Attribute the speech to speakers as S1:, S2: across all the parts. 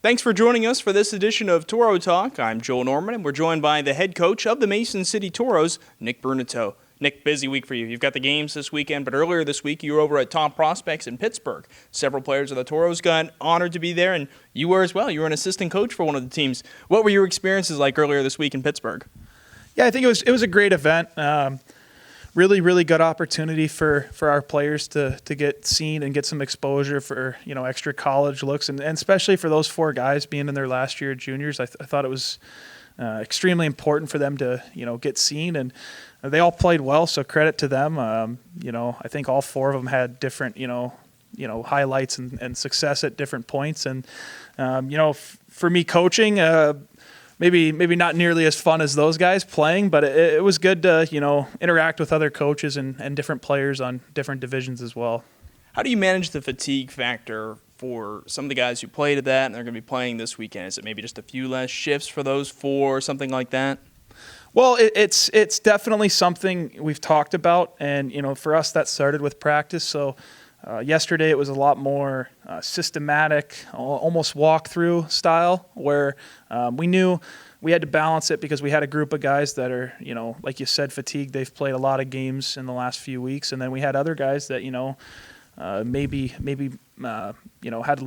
S1: Thanks for joining us for this edition of Toro Talk. I'm Joel Norman, and we're joined by the head coach of the Mason City Toros, Nick Bruneteau. Nick, busy week for you. You've got the games this weekend, but earlier this week you were over at Top Prospects in Pittsburgh. Several players of the Toros got honored to be there, and you were as well. You were an assistant coach for one of the teams. What were your experiences like earlier this week in Pittsburgh?
S2: Yeah, I think it was a great event. Really good opportunity for our players to get seen and get some exposure for extra college looks, and especially for those four guys being in their last year of juniors. I thought it was extremely important for them to get seen, and they all played well. So credit to them. I think all four of them had different highlights and success at different points, and for me coaching. Maybe not nearly as fun as those guys playing, but it was good to interact with other coaches and different players on different divisions as well.
S1: How do you manage the fatigue factor for some of the guys who played at that and they're going to be playing this weekend? Is it maybe just a few less shifts for those four or something like that?
S2: Well, it's definitely something we've talked about, and for us that started with practice. So yesterday it was a lot more systematic, almost walkthrough style, where we knew we had to balance it because we had a group of guys that are, like you said, fatigued. They've played a lot of games in the last few weeks, and then we had other guys that maybe had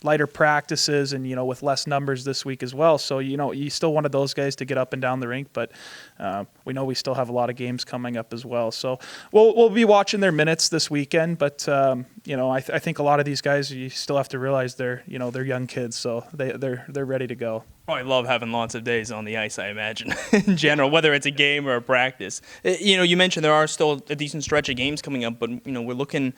S2: lighter practices and with less numbers this week as well. So you still wanted those guys to get up and down the rink, but we know we still have a lot of games coming up as well. So we'll be watching their minutes this weekend, but I think a lot of these guys, you still have to realize they're young kids, so they're ready to go.
S1: Probably love having lots of days on the ice, I imagine, in general, whether it's a game or a practice. You mentioned there are still a decent stretch of games coming up, but we're looking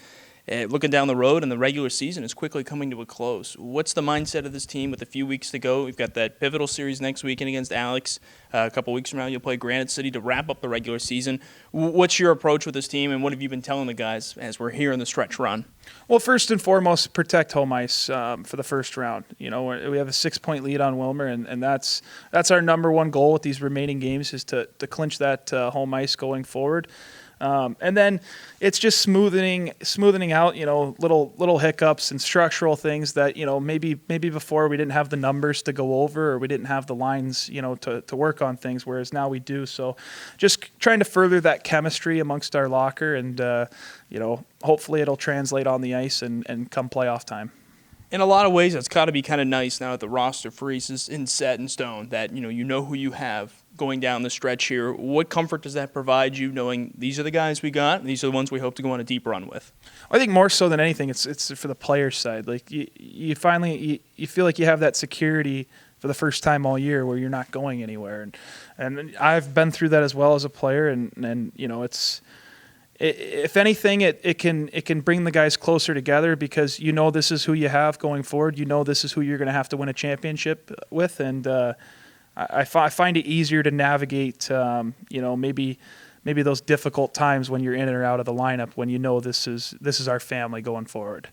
S1: down the road, and the regular season is quickly coming to a close. What's the mindset of this team with a few weeks to go? We've got that pivotal series next weekend against Alex. A couple weeks from now, you'll play Granite City to wrap up the regular season. What's your approach with this team, and what have you been telling the guys as we're here in the stretch run?
S2: Well, first and foremost, protect home ice for the first round. We have a 6-point lead on Wilmer, and that's our number one goal with these remaining games is to clinch that home ice going forward. And then it's just smoothing out, little hiccups and structural things that, maybe before we didn't have the numbers to go over, or we didn't have the lines, to work on things, whereas now we do. So just trying to further that chemistry amongst our locker, and, hopefully it'll translate on the ice and come playoff time.
S1: In a lot of ways, it's got to be kind of nice now that the roster freezes in set in stone, that you know who you have going down the stretch here. What comfort does that provide you, knowing these are the guys we got, and these are the ones we hope to go on a deep run with?
S2: I think more so than anything, it's for the players' side. Like you finally feel like you have that security for the first time all year, where you're not going anywhere, and I've been through that as well as a player, and it's. If anything, it can bring the guys closer together, because this is who you have going forward. This is who you're going to have to win a championship with, and I find it easier to navigate. Maybe those difficult times when you're in or out of the lineup, when this is our family going forward.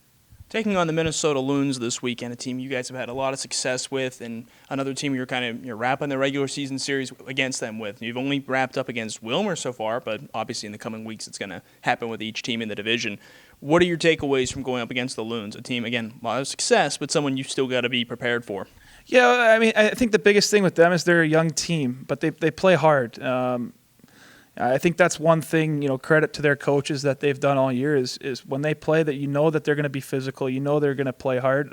S1: Taking on the Minnesota Loons this weekend, a team you guys have had a lot of success with, and another team you're wrapping the regular season series against them with. You've only wrapped up against Wilmer so far, but obviously in the coming weeks it's going to happen with each team in the division. What are your takeaways from going up against the Loons, a team, again, a lot of success, but someone you've still got to be prepared for?
S2: Yeah, I mean, I think the biggest thing with them is they're a young team, but they play hard. I think that's one thing, credit to their coaches that they've done all year is when they play, that that they're going to be physical, they're going to play hard.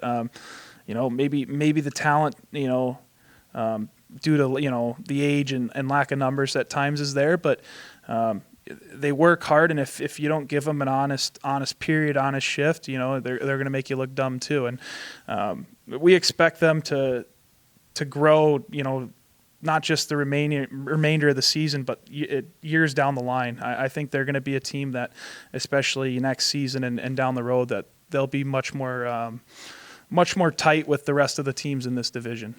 S2: Maybe the talent, due to the age and lack of numbers at times is there, but they work hard, and if you don't give them an honest period, honest shift, they're going to make you look dumb too. And we expect them to grow, not just the remainder of the season, but years down the line. I think they're going to be a team that, especially next season and down the road, that they'll be much more tight with the rest of the teams in this division.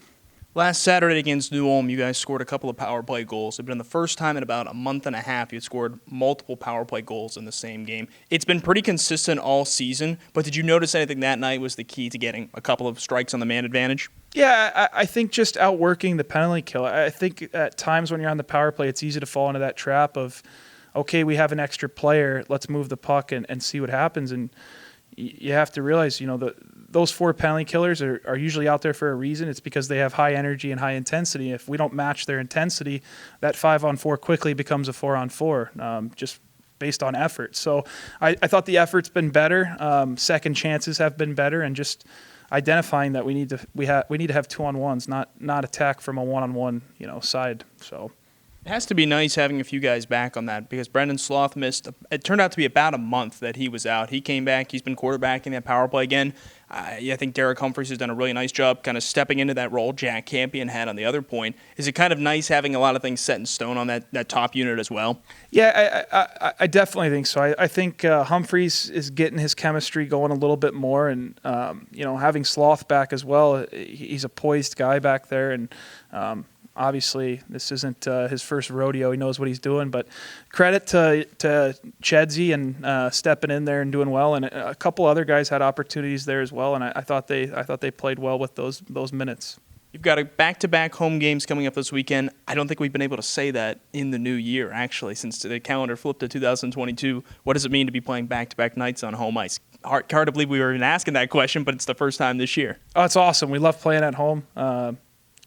S1: Last Saturday against New Ulm, you guys scored a couple of power play goals. It's been the first time in about a month and a half you scored multiple power play goals in the same game. It's been pretty consistent all season, but did you notice anything that night was the key to getting a couple of strikes on the man advantage?
S2: Yeah, I think just outworking the penalty kill. I think at times when you're on the power play, it's easy to fall into that trap of, okay, we have an extra player, let's move the puck and see what happens. And you have to realize, those 4 penalty killers are usually out there for a reason. It's because they have high energy and high intensity. If we don't match their intensity, that 5-on-4 quickly becomes a 4-on-4, just based on effort. So I thought the effort's been better. Second chances have been better, and just identifying that we need to have 2-on-1s, not attack from a 1-on-1 side. So.
S1: It has to be nice having a few guys back on that, because Brendan Sloth it turned out to be about a month that he was out. He came back. He's been quarterbacking that power play again. I think Derek Humphreys has done a really nice job kind of stepping into that role Jack Campion had on the other point. Is it kind of nice having a lot of things set in stone on that top unit as well?
S2: Yeah, I definitely think so. I think Humphreys is getting his chemistry going a little bit more, and having Sloth back as well. He's a poised guy back there, and obviously, this isn't his first rodeo. He knows what he's doing, but credit to Chedsy and stepping in there and doing well. And a couple other guys had opportunities there as well, and I thought they played well with those minutes.
S1: You've got a back-to-back home games coming up this weekend. I don't think we've been able to say that in the new year, actually, since the calendar flipped to 2022. What does it mean to be playing back-to-back nights on home ice? Hard to believe we were even asking that question, but it's the first time this year.
S2: Oh, it's awesome. We love playing at home.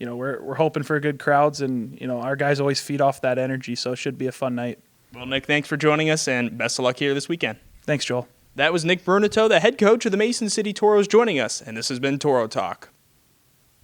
S2: We're hoping for good crowds, and our guys always feed off that energy, so it should be a fun night.
S1: Well, Nick, thanks for joining us, and best of luck here this weekend.
S2: Thanks, Joel.
S1: That was Nick Bruneteau, the head coach of the Mason City Toros, joining us, and this has been Toro Talk.